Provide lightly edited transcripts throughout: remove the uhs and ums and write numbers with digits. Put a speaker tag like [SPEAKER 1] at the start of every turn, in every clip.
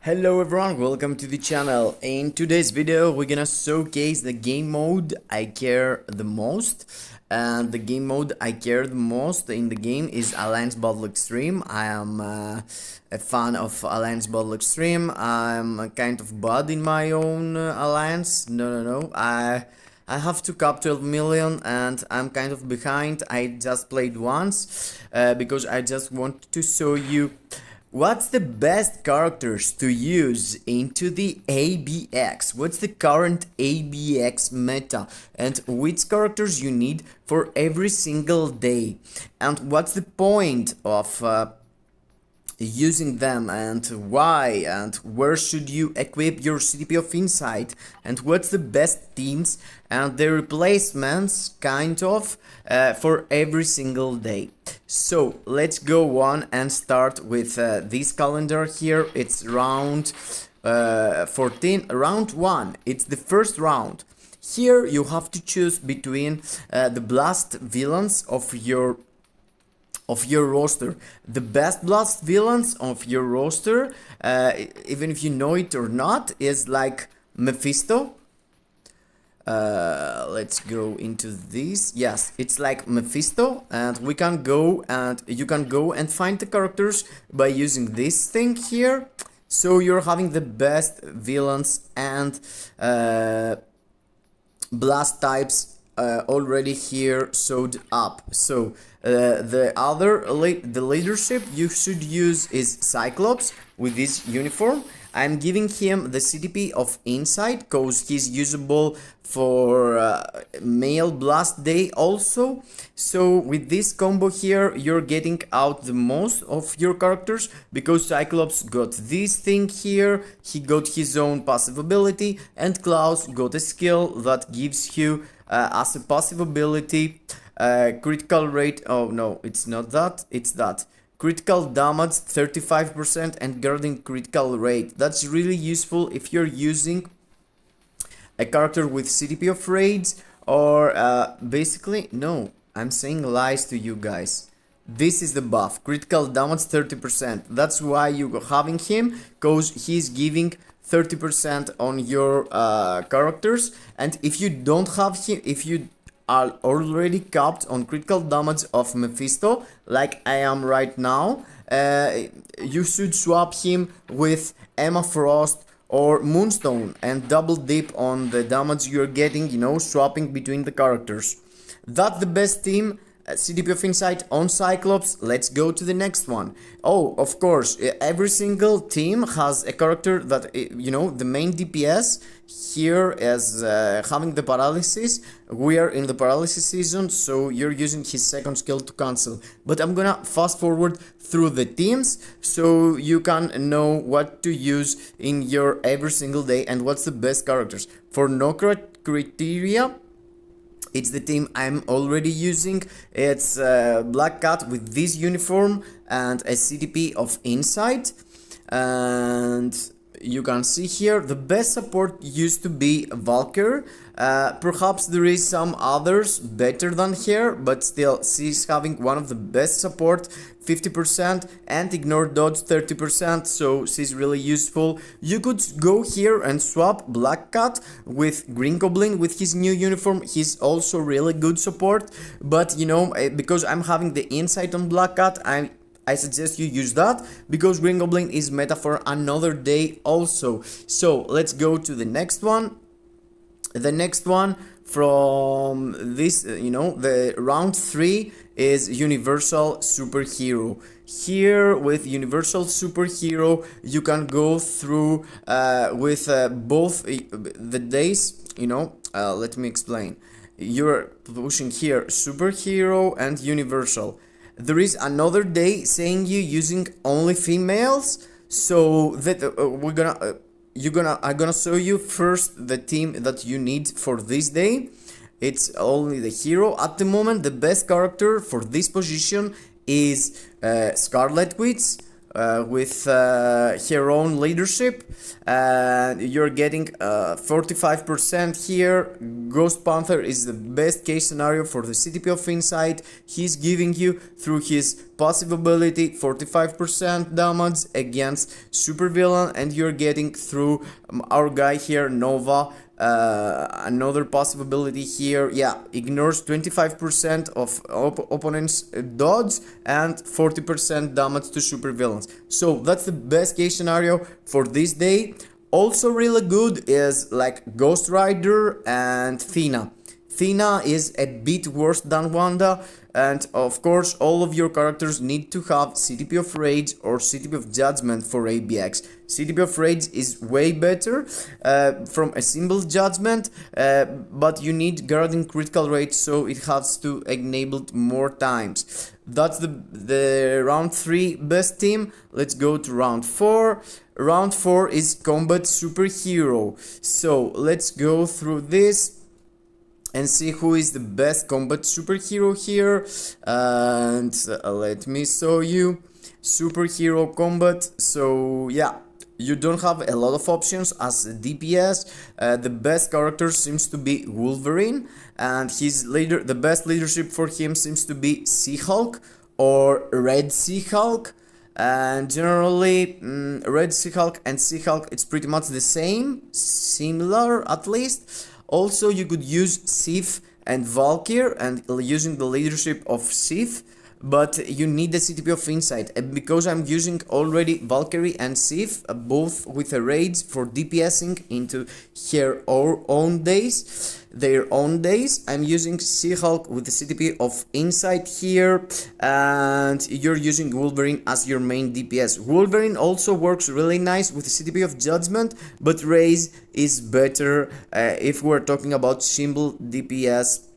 [SPEAKER 1] Hello everyone, welcome to the channel. In today's video we're gonna showcase the game mode I care the most, and the game mode I care the most in the game is Alliance Battle Extreme. I am a fan of Alliance Battle Extreme. I'm a kind of bud in my own alliance. No, I have to cap 12 million and I'm kind of behind. I just played once because I just want to show you what's the best characters to use into the ABX? What's the current ABX meta? And which characters you need for every single day? And what's the point of using them, and why, and where should you equip your CTP of Insight, and what's the best teams and the replacements kind of for every single day. So let's go on and start with this calendar here. It's round 14, round 1. It's the first round. Here you have to choose between the blast villains of your roster. The best blast villains of your roster, even if you know it or not, is like Mephisto. Let's go into this. Yes, it's like Mephisto, and we can go and you can go and find the characters by using this thing here. So you're having the best villains and blast types already here showed up. So the leadership you should use is Cyclops with this uniform. I'm giving him the CTP of Insight because he's usable for male blast day also. So with this combo here you're getting out the most of your characters, because Cyclops got this thing here, he got his own passive ability, and Klaus got a skill that gives you as a passive ability critical rate. Oh no, it's not that, it's that. Critical damage 35% and guarding critical rate. That's really useful if you're using a character with CTP of raids, or basically, no, I'm saying lies to you guys. This is the buff, critical damage 30%. That's why you're having him, because he's giving 30% on your characters. And if you don't have him, if you are already capped on critical damage of Mephisto, like I am right now, you should swap him with Emma Frost or Moonstone and double dip on the damage you're getting, you know, swapping between the characters. That's the best team. CTP of Insight on Cyclops. Let's go to the next one. Oh, of course, every single team has a character that, you know, the main DPS here is having the paralysis. We are in the paralysis season, so you're using his second skill to cancel. But I'm gonna fast forward through the teams so you can know what to use in your every single day and what's the best characters. For no criteria, it's the team I'm already using. It's Black Cat with this uniform and a CTP of Insight. And you can see here the best support used to be Valkyr. Perhaps there is some others better than her, but still she's having one of the best support, 50%, and ignore dodge 30%, so she's really useful. You could go here and swap Black Cat with Green Goblin with his new uniform. He's also really good support, but you know, because I'm having the Insight on Black Cat, I suggest you use that, because Green Goblin is meta for another day also. So let's go to the next one. The next one from this, you know, the round 3 is Universal Superhero. Here with Universal Superhero you can go through with both the days, you know. Let me explain. You're pushing here Superhero and Universal. There is another day saying you using only females, so that I'm gonna show you first the team that you need for this day. It's only the hero at the moment. The best character for this position is Scarlet Witch. with her own leadership, and you're getting 45% here. Ghost Panther is the best case scenario for the CTP of Insight. He's giving you, through his passive ability, 45% damage against supervillain, and you're getting through our guy here, Nova, another passive ability here, yeah, ignores 25% of opponents' dodge and 40% damage to supervillains. So that's the best case scenario for this day. Also really good is like Ghost Rider and Thena. Thena is a bit worse than Wanda, and of course all of your characters need to have CTP of Rage or CTP of Judgment for ABX. CTP of Rage is way better from a simple judgment, but you need guarding critical rate, so it has to enable more times. That's the round 3 best team. Let's go to round 4. Round 4 is Combat Superhero. So let's go through this and see who is the best combat superhero here, and let me show you superhero combat. So yeah, you don't have a lot of options as DPS. The best character seems to be Wolverine, and the best leadership for him seems to be She-Hulk or Red She-Hulk. And generally, Red She-Hulk and She-Hulk, it's pretty much the same, similar at least. Also, you could use Sif and Valkyr, and using the leadership of Sif, but you need the CTP of Insight. And because I'm using already Valkyrie and Sif, both with a rage for DPSing into their own days, I'm using She-Hulk with the CTP of Insight here, and you're using Wolverine as your main DPS. Wolverine also works really nice with the CTP of Judgment, but Rage is better if we're talking about simple DPS,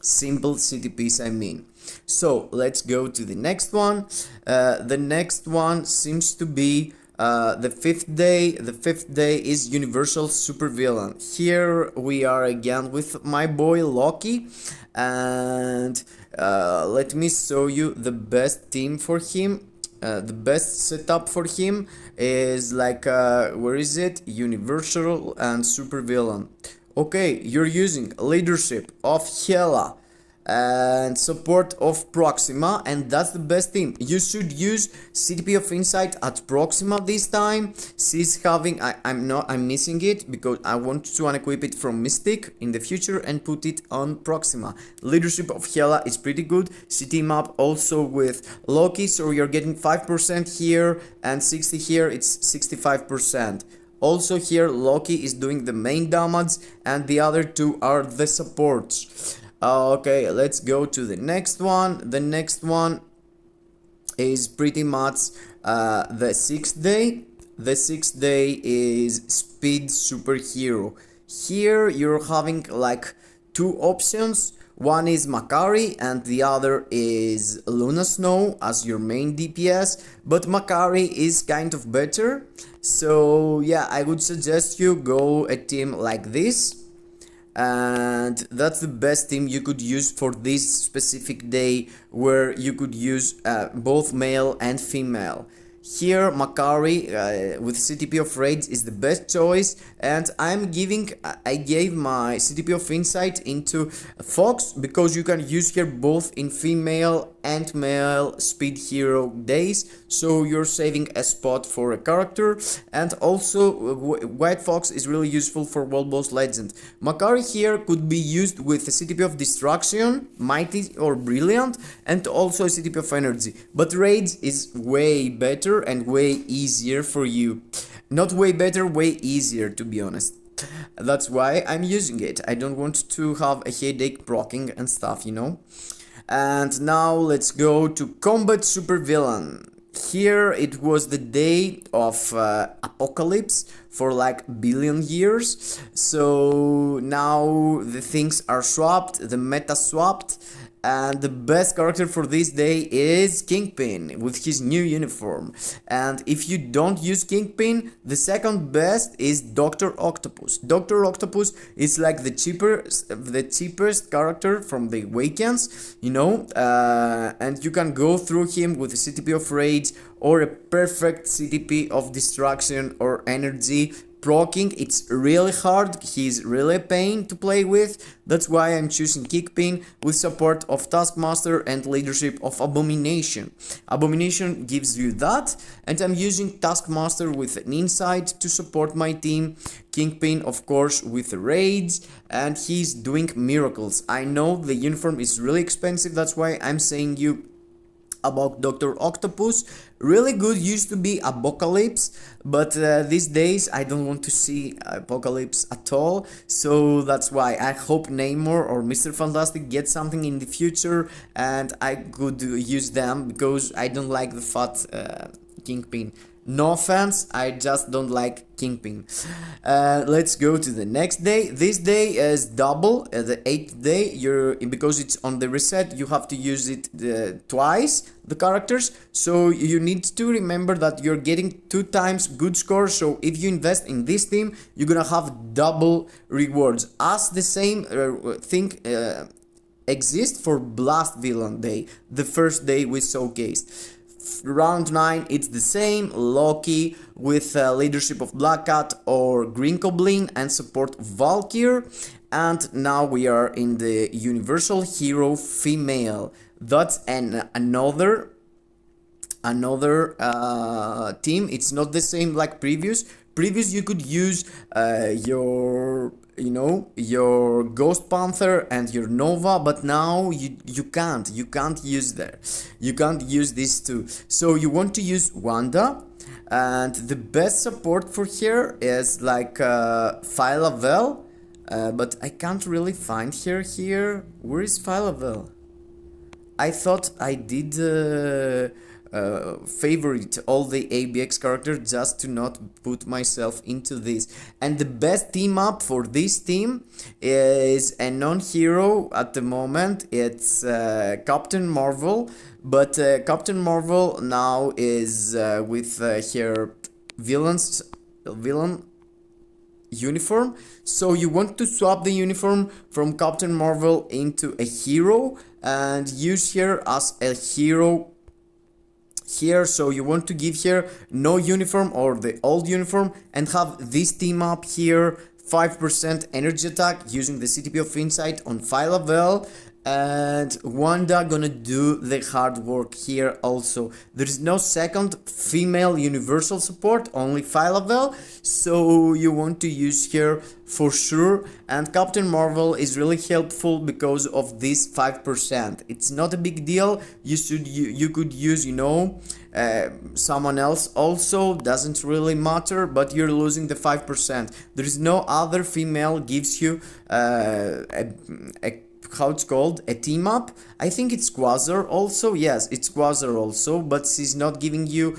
[SPEAKER 1] simple CTPs I mean. So let's go to the next one. The next one seems to be the 5th day. The 5th day is Universal Supervillain. Here we are again with my boy Loki, and let me show you the best team for him. The best setup for him is like where is it? Universal and Supervillain. Okay, you're using leadership of Hela and support of Proxima, and that's the best team. You should use CTP of Insight at Proxima this time. She's having, I'm missing it because I want to unequip it from Mystic in the future and put it on Proxima. Leadership of Hela is pretty good. She team up also with Loki, so you're getting 5% here and 60 here, it's 65%. Also here Loki is doing the main damage and the other two are the supports. Okay, let's go to the next one. The next one is pretty much the 6th day. The 6th day is Speed Superhero. Here you're having like 2 options. One is Makari and the other is Luna Snow as your main DPS, but Makari is kind of better. So yeah, I would suggest you go a team like this, and that's the best team you could use for this specific day, where you could use both male and female. Here Makari with CTP of Rage is the best choice, and I gave my CTP of Insight into Fox because you can use here both in female and male speed hero days, so you're saving a spot for a character. And also White Fox is really useful for World Boss Legend. Makari here could be used with a CTP of Distraction, Mighty or Brilliant, and also a CTP of Energy, but Rage is way better and way easier for you. Not way better, way easier, to be honest. That's why I'm using it. I don't want to have a headache proccing and stuff, you know. And now let's go to Combat Supervillain. Here it was the day of apocalypse for like billion years. So now the things are swapped, the meta swapped, and the best character for this day is Kingpin with his new uniform. And if you don't use Kingpin, the second best is Dr. Octopus. Dr. Octopus is like the cheapest character from the Awakens, you know, and you can go through him with a CTP of Rage or a perfect CTP of Destruction or Energy. Proccing, it's really hard, he's really a pain to play with. That's why I'm choosing Kingpin with support of Taskmaster and leadership of Abomination. Abomination gives you that, and I'm using Taskmaster with an insight to support my team. Kingpin, of course, with rage, and he's doing miracles. I know the uniform is really expensive, that's why I'm saying you about Dr. Octopus. Really good used to be Apocalypse, but these days I don't want to see Apocalypse at all, so that's why I hope Namor or Mr. Fantastic get something in the future and I could use them, because I don't like the fat Kingpin. No offense, I just don't like Kingpin. Let's go to the next day. This day is double, the 8th day. Because it's on the reset, you have to use it twice, the characters. So you need to remember that you're getting 2 times good score. So if you invest in this team, you're gonna have double rewards. As the same thing exists for Blast Villain Day, the first day we showcased. Round 9, it's the same. Loki with leadership of Black Cat or Green Goblin and support Valkyr. And now we are in the Universal Hero Female. That's another team. It's not the same like previous. Previous you could use your Ghost Panther and your Nova, but now you can't use these two. So you want to use Wanda, and the best support for her is like Phyla-Vell, but I can't really find her here. Where is Phyla-Vell? I thought I did favorite all the ABX characters just to not put myself into this. And the best team up for this team is a non-hero at the moment. It's Captain Marvel, but Captain Marvel now is with her villain uniform. So you want to swap the uniform from Captain Marvel into a hero and use her as a hero here. So you want to give her no uniform or the old uniform and have this team up here, 5% energy attack using the CTP of Insight on Phyla-Vell, and Wanda gonna do the hard work here also. There is no second female universal support, only Phyla-Vell, so you want to use her for sure. And Captain Marvel is really helpful because of this 5%. It's not a big deal. You could use, someone else also, doesn't really matter, but you're losing the 5%. There is no other female gives you how it's called, a team up. I think it's Quasar also. Yes, it's Quasar also, but she's not giving you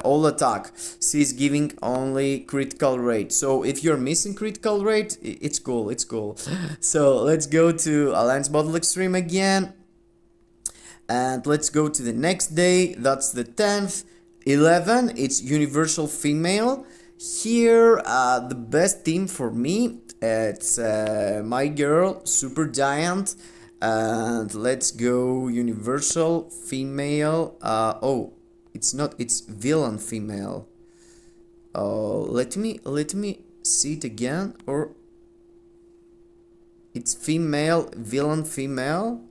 [SPEAKER 1] all attack. She's giving only critical rate. So if you're missing critical rate, it's cool. So let's go to Alliance Battle Extreme again, and let's go to the next day. That's the 10th. 11, it's Universal Female. Here, the best team for me, it's my girl, Super Giant, and let's go Universal Female. Oh, it's not, it's Villain Female. Let me see it again, or it's female, Villain Female.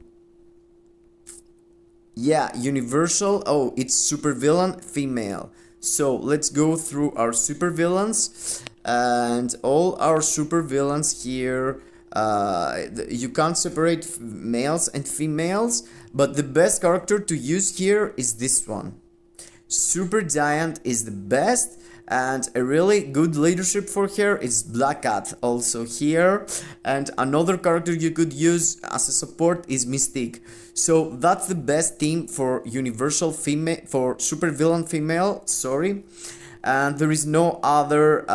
[SPEAKER 1] Yeah, Universal. Oh, it's Super Villain Female. So let's go through our super villains, and all our super villains here. You can't separate males and females, but the best character to use here is this one. Super Giant is the best, and a really good leadership for her is Black Cat also here. And another character you could use as a support is Mystique. So that's the best team for Universal Female, for Super Villain Female, sorry. And there is no other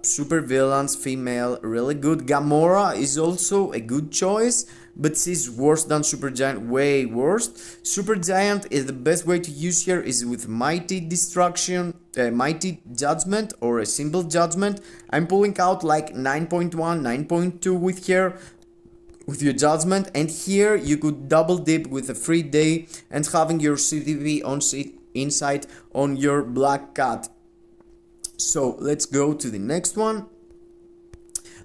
[SPEAKER 1] super villains female really good. Gamora is also a good choice, but she's worse than Supergiant, way worse. Supergiant is the best way to use here is with Mighty Destruction, Mighty Judgment or a Simple Judgment. I'm pulling out like 9.1, 9.2 with here, with your judgment, and here you could double dip with a free day and having your CTP on insight on your Black Cat. So let's go to the next one.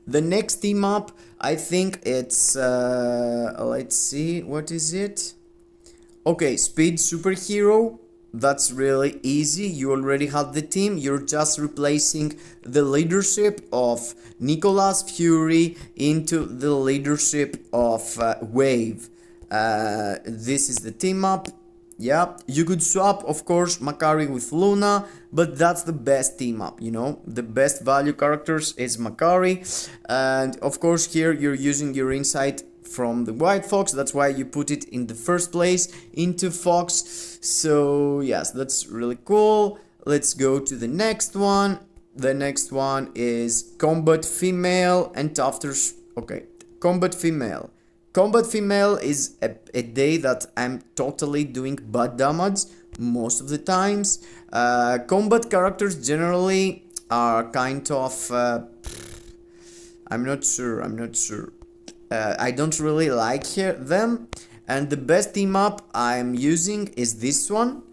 [SPEAKER 1] The next team up, I think it's let's see, what is it? Okay, Speed Superhero. That's really easy. You already have the team. You're just replacing the leadership of Nicholas Fury into the leadership of Wave. This is the team up. Yeah, you could swap, of course, Makari with Luna, but that's the best team up, you know. The best value characters is Makari, and of course here you're using your insight from the White Fox. That's why you put it in the first place into Fox. So yes, that's really cool. Let's go to the next one. The next one is Combat Female and after. Okay, Combat Female. Combat Female is a day that I'm totally doing bad damage most of the times. Combat characters generally are kind of I'm not sure. I don't really like them, and the best team up I'm using is this one.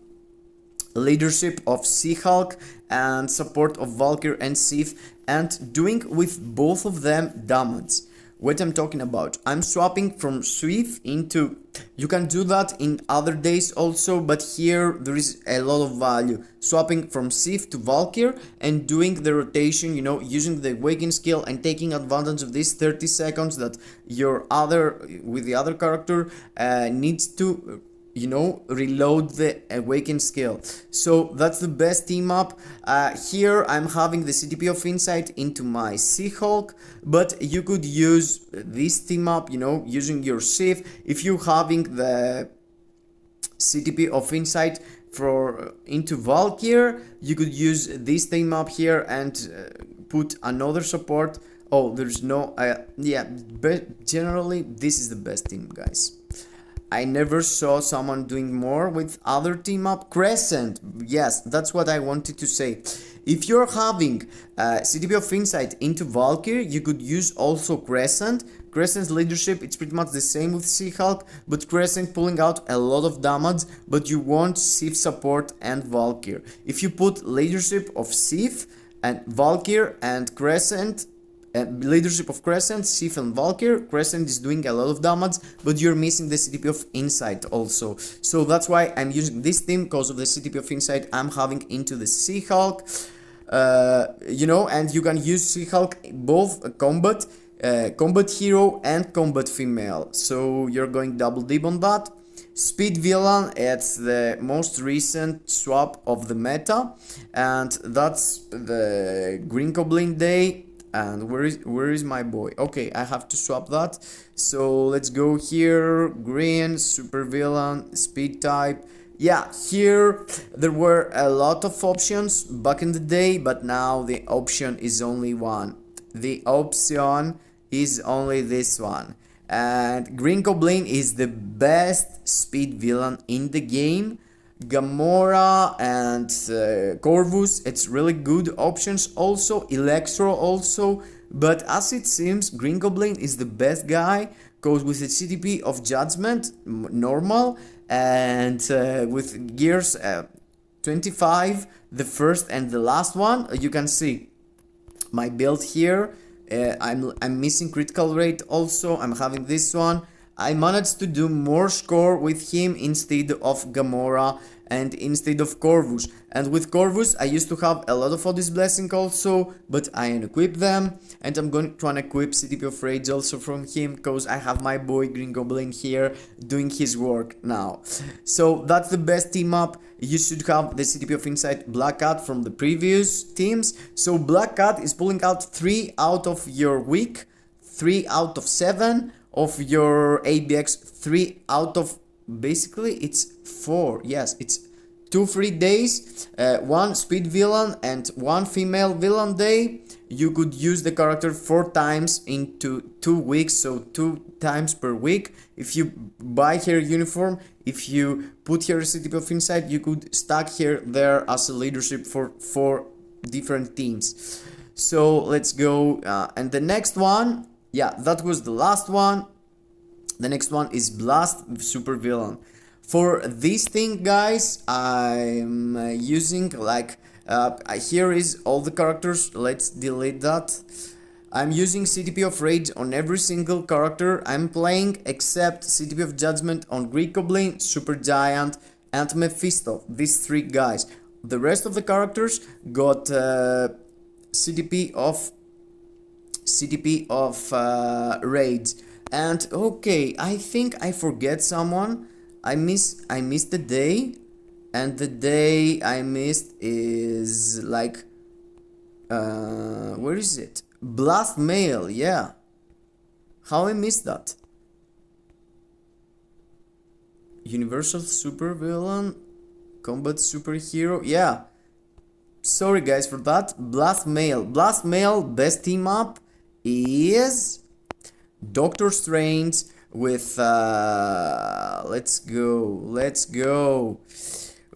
[SPEAKER 1] Leadership of She-Hulk and support of Valkyrie and Sif, and doing with both of them damage. What I'm talking about, I'm swapping from Swift into, you can do that in other days also, but here there is a lot of value, swapping from Sif to Valkyr and doing the rotation, you know, using the Awaken skill and taking advantage of these 30 seconds that your with the other character needs to, you know, reload the Awaken skill. So that's the best team up. Here I'm having the CTP of Insight into my She-Hulk, but you could use this team up, you know, using your Sif. If you're having the CTP of Insight into Valkyr, you could use this team up here and put another support. Oh, there's no, yeah, but generally this is the best team, guys. I never saw someone doing more with other team up. Crescent, yes, that's what I wanted to say. If you're having CTP of Insight into Valkyrie, you could use also Crescent. Crescent's leadership, it's pretty much the same with She-Hulk, but Crescent pulling out a lot of damage, but you want Sif support and Valkyrie. If you put leadership of Sif and Valkyrie and Crescent, leadership of Crescent, Sif and Valkyr, Crescent is doing a lot of damage, but you're missing the CTP of Insight also. So that's why I'm using this team, because of the CTP of Insight I'm having into the She-Hulk. You know, and you can use She-Hulk both combat hero and combat female. So you're going double dip on that. Speed Villain, it's the most recent swap of the meta, and that's the Green Goblin Day. And where is my boy? Okay, I have to swap that. So let's go here. Green, super villain, speed type. Yeah, here there were a lot of options back in the day, but now the option is only one. The option is only this one. And Green Goblin is the best speed villain in the game. Gamora and Corvus, it's really good options also. Electro also, but as it seems Green Goblin is the best guy, goes with the CTP of Judgment normal, and with gears 25, the first and the last one. You can see my build here. I'm missing critical rate also. I'm having this one. I managed to do more score with him instead of Gamora and instead of Corvus. And with Corvus I used to have a lot of Odys Blessing also, but I unequipped them, and I'm going to unequip CTP of Rage also from him, because I have my boy Green Goblin here doing his work now. So that's the best team up. You should have the CTP of Insight Black Cat from the previous teams. So Black Cat is pulling out 3 out of your week, 3 out of 7 of your ABX, 3 out of, basically it's 4, yes, it's 2 free days, one speed villain and one female villain day. You could use the character 4 times into 2 weeks, so 2 times per week. If you buy her uniform, if you put her CTP of Insight, you could stack her there as a leadership for 4 different teams. So let's go, and the next one, yeah, that was the last one. The next one is Blast Super Villain. For this thing, guys, I'm using like here is all the characters. Let's delete that. I'm using CTP of Rage on every single character I'm playing, except CTP of Judgment on Greek Goblin, Super Giant, and Mephisto. These 3 guys. The rest of the characters got CTP of Rage. And okay, I think I forget someone. I missed the day, and the day I missed is like where is it? Blast Mail, yeah. How I missed that? Universal Super Villain, Combat Superhero, yeah. Sorry guys for that. Blast Mail. Blast Mail best team up is Doctor Strange with let's go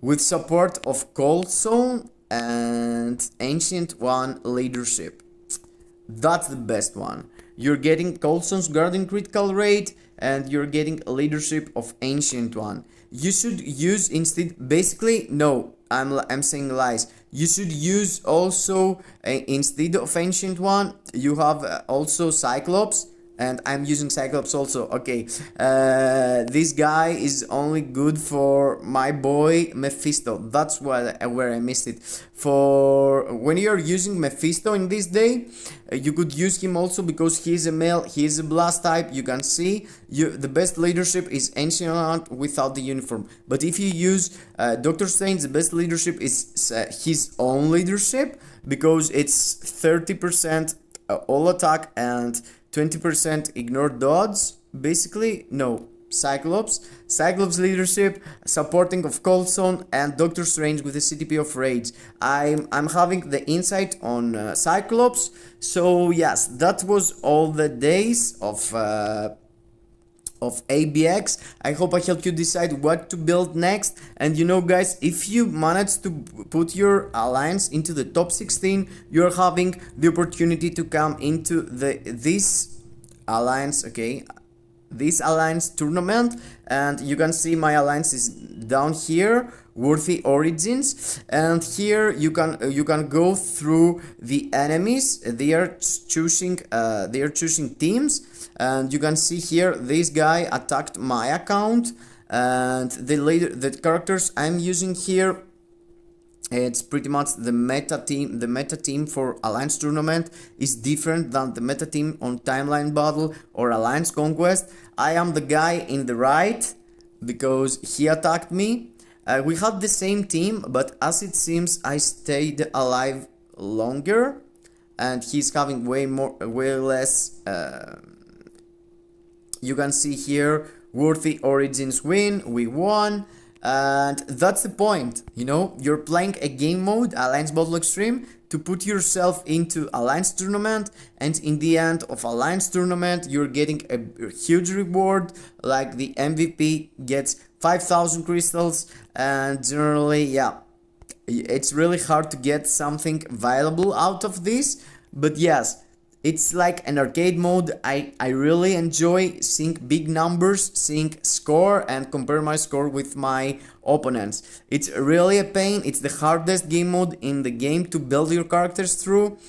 [SPEAKER 1] with support of Cold Zone and Ancient One leadership. That's the best one. You're getting Cold Zone's Guardian critical rate, and you're getting leadership of Ancient One. You should use instead, basically, no, I'm saying lies. You should use also instead of Ancient One, you have also Cyclops. And I'm using Cyclops also. Okay, this guy is only good for my boy Mephisto. That's where I missed it. For when you're using Mephisto in this day, you could use him also because he is a male, he is a blast type. You can see the best leadership is Ancient without the uniform. But if you use Doctor Strange, the best leadership is his own leadership, because it's 30% all attack and 20% ignore dodge. Basically, no. Cyclops leadership, supporting of Cold Zone, and Doctor Strange with the CTP of Rage. I'm having the insight on Cyclops. So yes, that was all the days of ABX. I hope I helped you decide what to build next. And you know guys, if you manage to put your alliance into the top 16, you're having the opportunity to come into this alliance, okay, this alliance tournament. And you can see my alliance is down here, Worthy Origins, and here you can go through the enemies. They are choosing teams, and you can see here this guy attacked my account, and the characters I'm using here, it's pretty much the meta team. The meta team for Alliance Tournament is different than the meta team on Timeline Battle or Alliance Conquest. I am the guy in the right because he attacked me. We had the same team, but as it seems I stayed alive longer, and he's having way less. You can see here, Worthy Origins win, we won. And that's the point, you know, you're playing a game mode, Alliance Battle Extreme, to put yourself into Alliance Tournament, and in the end of Alliance Tournament you're getting a huge reward, like the MVP gets 5,000 crystals, and generally, yeah, it's really hard to get something valuable out of this, but yes, it's like an arcade mode. I really enjoy seeing big numbers, seeing score, and compare my score with my opponents. It's really a pain. It's the hardest game mode in the game to build your characters through.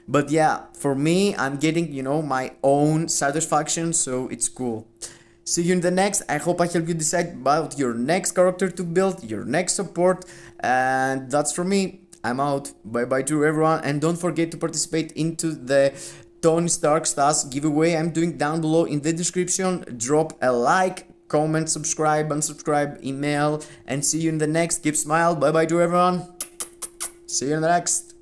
[SPEAKER 1] But yeah, for me, I'm getting, you know, my own satisfaction, so it's cool. See you in the next. I hope I help you decide about your next character to build, your next support, and that's for me. I'm out. Bye bye to everyone, and don't forget to participate into the Tony Stark Stas giveaway I'm doing down below in the description. Drop a like, comment, subscribe, unsubscribe, email, and see you in the next. Keep smile. Bye bye to everyone. See you in the next.